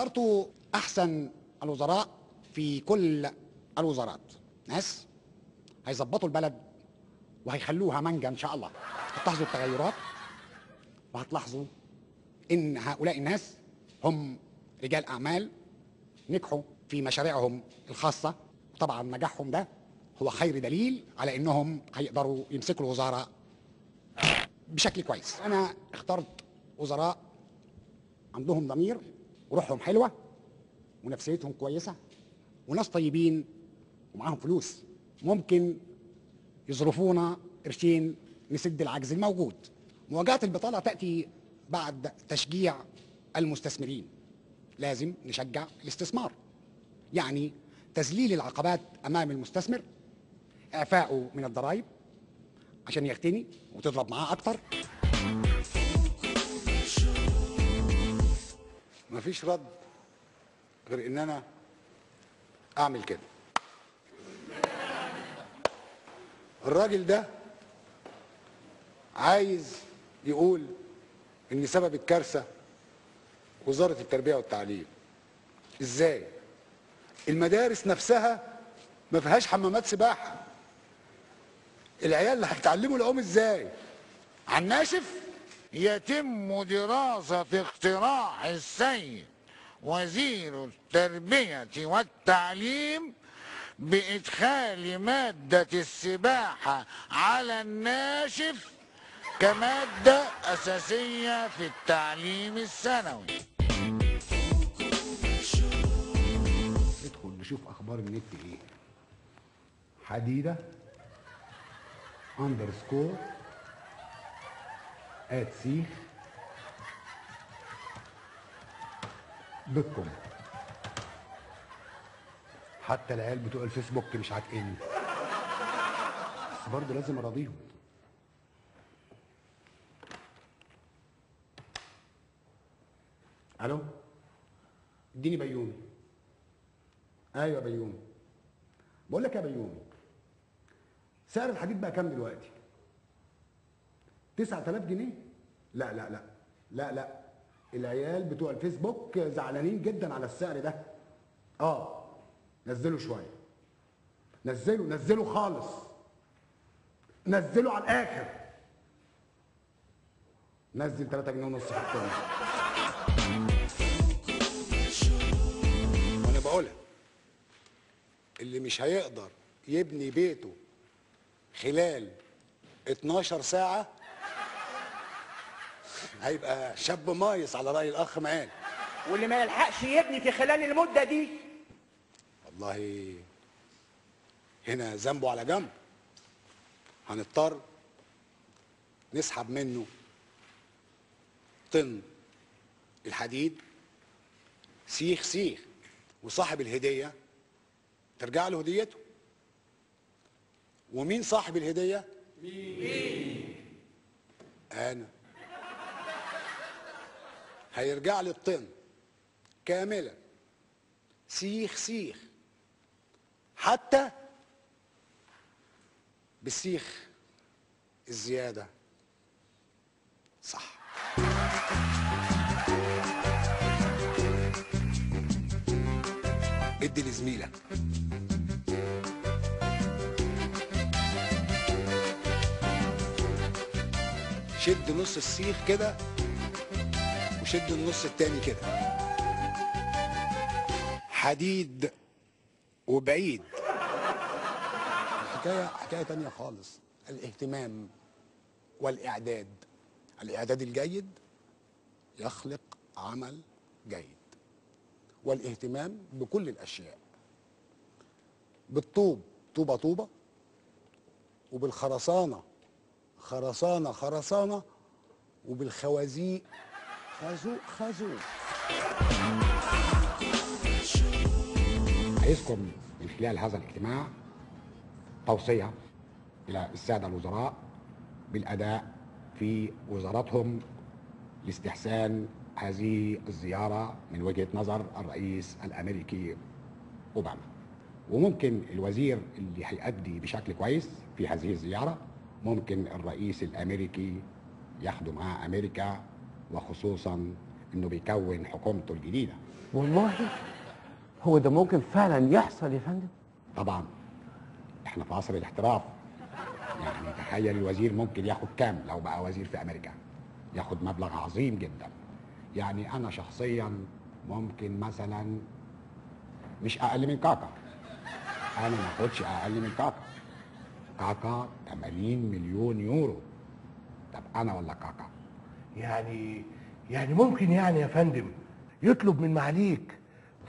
اخترتوا احسن الوزراء في كل الوزارات، ناس هيظبطوا البلد وهيخلوها منجا ان شاء الله. هتلاحظوا التغيرات وهتلاحظوا ان هؤلاء الناس هم رجال اعمال نجحوا في مشاريعهم الخاصه، وطبعا نجاحهم ده هو خير دليل على انهم هيقدروا يمسكوا الوزاره بشكل كويس. انا اخترت وزراء عندهم ضمير وروحهم حلوه ونفسيتهم كويسه وناس طيبين ومعاهم فلوس، ممكن يظرفونا قرشين نسد العجز الموجود. مواجهه البطاله تاتي بعد تشجيع المستثمرين. لازم نشجع الاستثمار، يعني تذليل العقبات امام المستثمر، اعفائه من الضرائب عشان يغتني وتضرب معاه اكتر. مفيش رد غير ان انا اعمل كده. الراجل ده عايز يقول ان سبب الكارثه وزاره التربيه والتعليم. ازاي؟ المدارس نفسها ما فيهاش حمامات سباحه. العيال اللي هيتعلموا العوم ازاي؟ على الناشف؟ يتم دراسة اقتراح السيد وزير التربية والتعليم بإدخال مادة السباحة على الناشف كمادة أساسية في التعليم الثانوي. ندخل نشوف اخبار النت ايه. حديده _ @سيخ .com. حتى العيال بتوع الفيسبوك مش عاتقين، بس برضه لازم اراضيهم. الو، اديني بيومي. ايوه بيومي. بقول لك يا بيومي، سعر الحديد بقى كام دلوقتي؟ 9000 جنيه؟ لا لا لا لا لا، العيال بتوع الفيسبوك زعلانين جدا على السعر ده. نزلوا شويه، نزلوا خالص، نزلوا على الاخر. نزل 3 جنيه ونص في الطن. وانا بقولها، اللي مش هيقدر يبني بيته خلال 12 ساعة هيبقى شاب مايص على رأي الأخ معان. واللي ما يلحقش يبني في خلال المدة دي والله هنا ذنبه على جنب، هنضطر نسحب منه طن الحديد سيخ، وصاحب الهدية ترجع له هديته. ومين صاحب الهدية؟ مين؟ أنا. هيرجع لي الطن كاملا سيخ، حتى بالسيخ الزيادة. صح. ادي لزميلك. شد نص السيخ كده وشد النص التاني كده. حديد وبعيد. حكاية تانية خالص. الاهتمام والإعداد. الإعداد الجيد يخلق عمل جيد. والاهتمام بكل الأشياء. بالطوب طوبة، وبالخرسانة خرسانة، وبالخوازيق خازوق. عايزكم من خلال هذا الاجتماع توصية إلى السادة الوزراء بالأداء في وزاراتهم لاستحسان هذه الزيارة من وجهة نظر الرئيس الأمريكي أوباما. وممكن الوزير اللي هيأدي بشكل كويس في هذه الزيارة ممكن الرئيس الأمريكي ياخده معاه أمريكا، وخصوصا انه بيكون حكومته الجديده. والله هو ده ممكن فعلا يحصل يا فندم؟ طبعا احنا في عصر الاحتراف. يعني تخيل الوزير ممكن ياخد كام لو بقى وزير في امريكا؟ ياخد مبلغ عظيم جدا. يعني انا شخصيا ممكن مثلا مش اقل من كاكا. انا ما اخدش اقل من كاكا. كاكا 80 مليون يورو. طب انا ولا كاكا؟ يعني ممكن يعني يا فندم يطلب من معاليك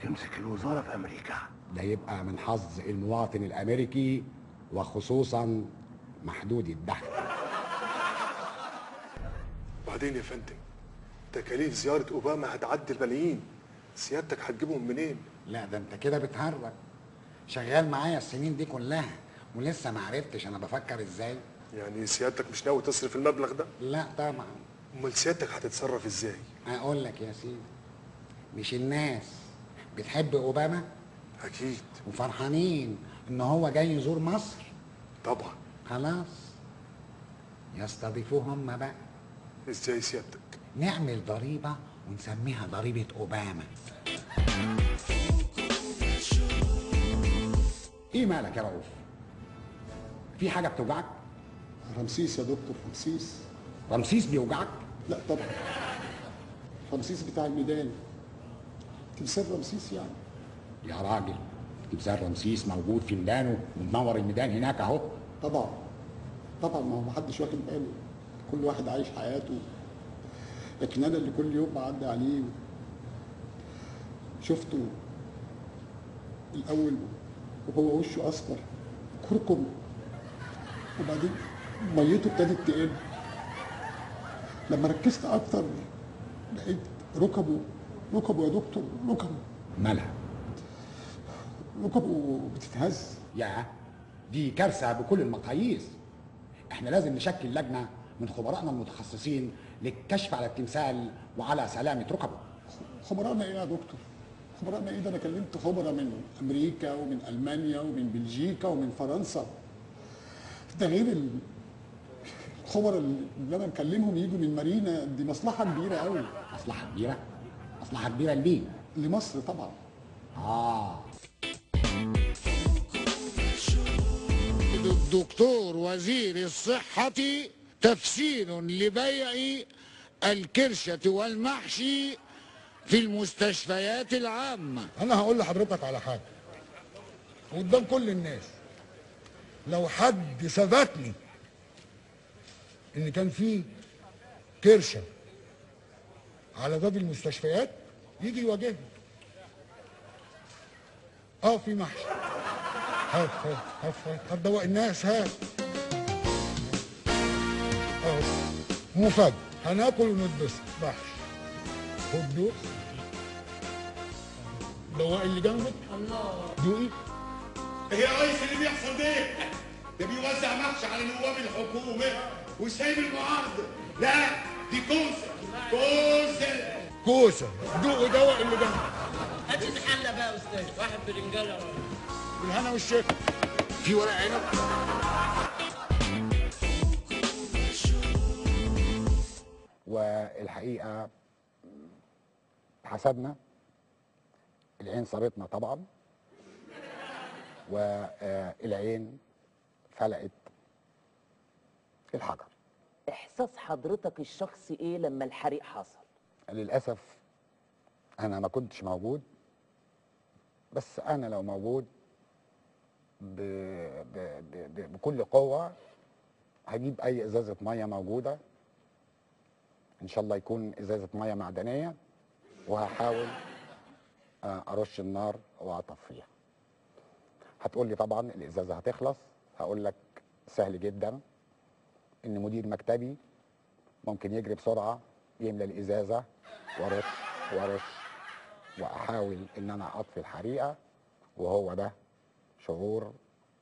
تمسك الوزارة في أمريكا؟ ده يبقى من حظ المواطن الامريكي، وخصوصا محدود الدخل. بعدين يا فندم تكاليف زيارة أوباما هتعدي الملايين، سيادتك هتجيبهم منين؟ لا ده انت كده بتهرج. شغال معايا السنين دي كلها ولسه ما عرفتش انا بفكر ازاي. يعني سيادتك مش ناوي تصرف المبلغ ده؟ لا طبعا. امال سيادتك هتتصرف ازاي؟ اقول لك يا سيدي، مش الناس بتحب اوباما اكيد. وفرحانين ان هو جاي يزور مصر؟ طبعا. خلاص يستضيفوه هم بقى. ازاي سيادتك؟ نعمل ضريبة ونسميها ضريبة اوباما. ايه مالك يا رؤوف؟ في حاجة بتوجعك؟ رمسيس يا دكتور، رمسيس. رمسيس بيوجعك؟ لا طبعا، رمسيس بتاع الميدان، تمثال رمسيس يعني. يا راجل تمثال رمسيس موجود في ميدانه ومنور الميدان هناك اهو. طبعا طبعا، ما هو محدش واخد باله، كل واحد عايش حياته، لكن انا اللي كل يوم بعدي عليه شفته الاول وهو وشه اصفر كركم، وبعدين ميته ابتدت تقل. لما ركزت اكتر لقيت ركبه يا دكتور، ركبه. مالها؟ ركبه بتتهز. يا دي كارثة بكل المقاييس. احنا لازم نشكل لجنة من خبرائنا المتخصصين للكشف على التمثال وعلى سلامة ركبه. خبرائنا ايه يا دكتور؟ خبرائنا ايه؟ ده انا كلمت خبراء من امريكا ومن المانيا ومن بلجيكا ومن فرنسا. ده غير الخبراء اللي انا مكلمهم يجوا من مارينا. دي مصلحه كبيره قوي. مصلحة كبيرة؟ مصلحة كبيرة لمين؟ لمصر طبعا. الدكتور وزير الصحة تفسير لبيع الكرشة والمحشي في المستشفيات العامة. أنا هقول لحضرتك على حاجة قدام كل الناس. لو حد ثبتني إن كان في كرشة على باب المستشفيات يجي يواجهني. في محشي. هات دواء الناس، هات. مفاجأة، هناكل ونتبسط. محشي. خد دوق. دواء اللي جنبك. الله. دوقي. ايه يا ريس اللي بيحصل ده بيوزع محشي على نواب الحكومة وسايب المعارضة. لا دي كوسة. دوقي دواء اللي جنبك. هات الحلة بقى يا استاذ، واحد برنجالة يا راجل. بالهنا والشفا. في ورق عنب. والحقيقة حسبنا، العين صارتنا طبعا، والعين فلقت الحجر. احساس حضرتك الشخصي ايه لما الحريق حصل؟ للأسف أنا ما كنتش موجود، بس أنا لو موجود بكل قوة هجيب أي إزازة مية موجودة، إن شاء الله يكون إزازة مية معدنية، وهحاول أرش النار وأطفيها. هتقول لي طبعا الإزازة هتخلص. هقول لك سهل جدا، إن مدير مكتبي ممكن يجري بسرعة يملى الإزازة وارش واحاول ان انا اطفي الحريقه. وهو ده شعور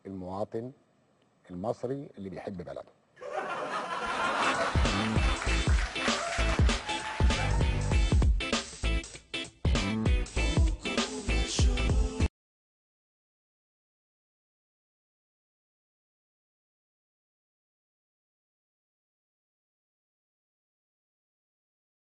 المواطن المصري اللي بيحب بلده.